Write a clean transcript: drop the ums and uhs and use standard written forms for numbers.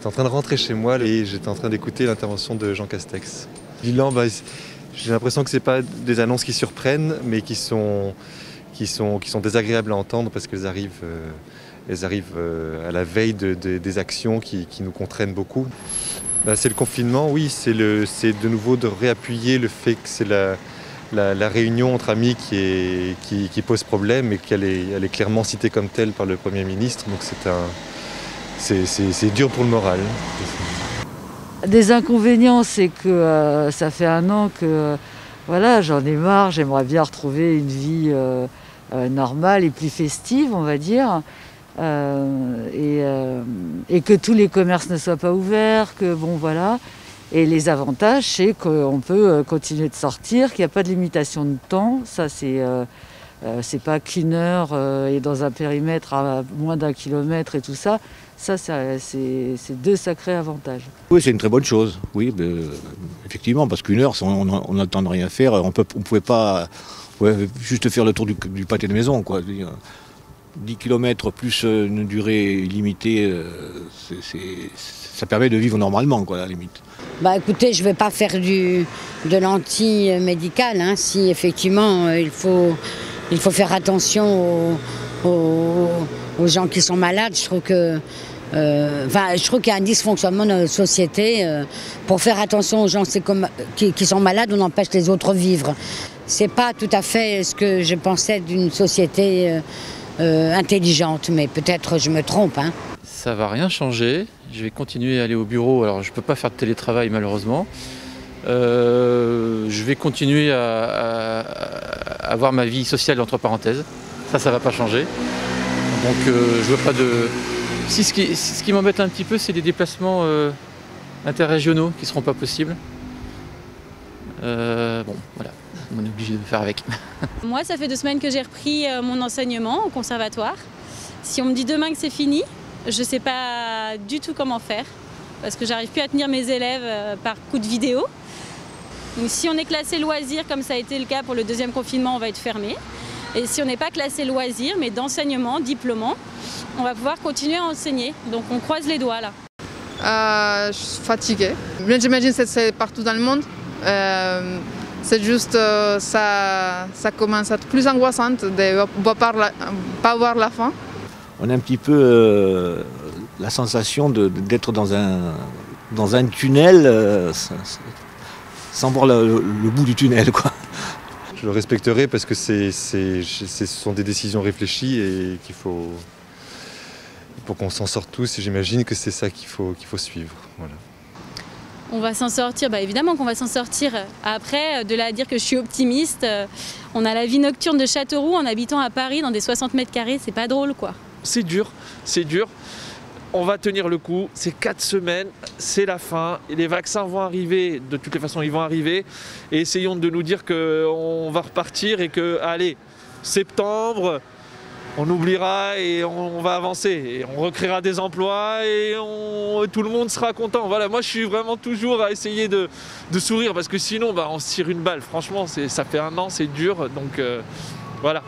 J'étais en train de rentrer chez moi et j'étais en train d'écouter l'intervention de Jean Castex. Bilan, j'ai l'impression que ce n'est pas des annonces qui surprennent, mais qui sont désagréables à entendre parce qu'elles arrivent, à la veille des actions qui nous contraignent beaucoup. C'est le confinement, oui, c'est de nouveau de réappuyer le fait que c'est la réunion entre amis qui pose problème et qu'elle est clairement citée comme telle par le Premier ministre. Donc c'est dur pour le moral. Des inconvénients, c'est que ça fait 1 an que voilà, j'en ai marre, j'aimerais bien retrouver une vie normale et plus festive, on va dire. Et que tous les commerces ne soient pas ouverts, que bon voilà. Et les avantages, c'est qu'on peut continuer de sortir, qu'il n'y a pas de limitation de temps. Ça, c'est pas qu'une heure et dans un périmètre à moins d'1 kilomètre et tout ça. Ça, c'est 2 sacrés avantages. Oui, c'est une très bonne chose, oui, effectivement, parce qu'une heure, on n'a le temps de rien faire, on pouvait pas juste faire le tour du pâté de maison, quoi. 10 km plus une durée illimitée, ça permet de vivre normalement, quoi, à la limite. Écoutez, je ne vais pas faire de l'anti-médical, hein, si effectivement il faut faire attention aux gens qui sont malades. Je trouve qu'il y a un dysfonctionnement dans notre société. Pour faire attention aux gens qui sont malades, on empêche les autres de vivre. C'est pas tout à fait ce que je pensais d'une société intelligente, mais peut-être je me trompe. Hein. Ça va rien changer. Je vais continuer à aller au bureau. Alors je ne peux pas faire de télétravail malheureusement. Je vais continuer à avoir ma vie sociale entre parenthèses. Ça ne va pas changer. Donc je veux pas de... Si, ce qui m'embête un petit peu, c'est les déplacements interrégionaux qui ne seront pas possibles. Bon, voilà, on est obligé de faire avec. Moi, ça fait 2 semaines que j'ai repris mon enseignement au conservatoire. Si on me dit demain que c'est fini, je ne sais pas du tout comment faire, parce que j'arrive plus à tenir mes élèves par coup de vidéo. Donc, si on est classé loisirs, comme ça a été le cas pour le 2e confinement, on va être fermé. Et si on n'est pas classé loisirs, mais d'enseignement, diplômant, on va pouvoir continuer à enseigner. Donc on croise les doigts là. Je suis fatiguée. J'imagine que c'est partout dans le monde. C'est juste ça commence à être plus angoissante de ne pas voir la fin. On a un petit peu la sensation d'être dans un tunnel sans voir le bout du tunnel, quoi. Je le respecterai parce que ce sont des décisions réfléchies et pour qu'on s'en sorte tous, et j'imagine que c'est ça qu'il faut suivre. Voilà. On va s'en sortir, évidemment qu'on va s'en sortir. Après, de là à dire que je suis optimiste, on a la vie nocturne de Châteauroux en habitant à Paris dans des 60 mètres carrés, c'est pas drôle quoi. C'est dur, c'est dur. On va tenir le coup, c'est 4 semaines, c'est la fin, et les vaccins vont arriver, de toutes les façons ils vont arriver, et essayons de nous dire qu'on va repartir et que, allez, septembre, on oubliera et on va avancer, et on recréera des emplois et tout le monde sera content. Voilà, moi je suis vraiment toujours à essayer de sourire, parce que sinon on se tire une balle, franchement, ça fait 1 an, c'est dur, donc voilà.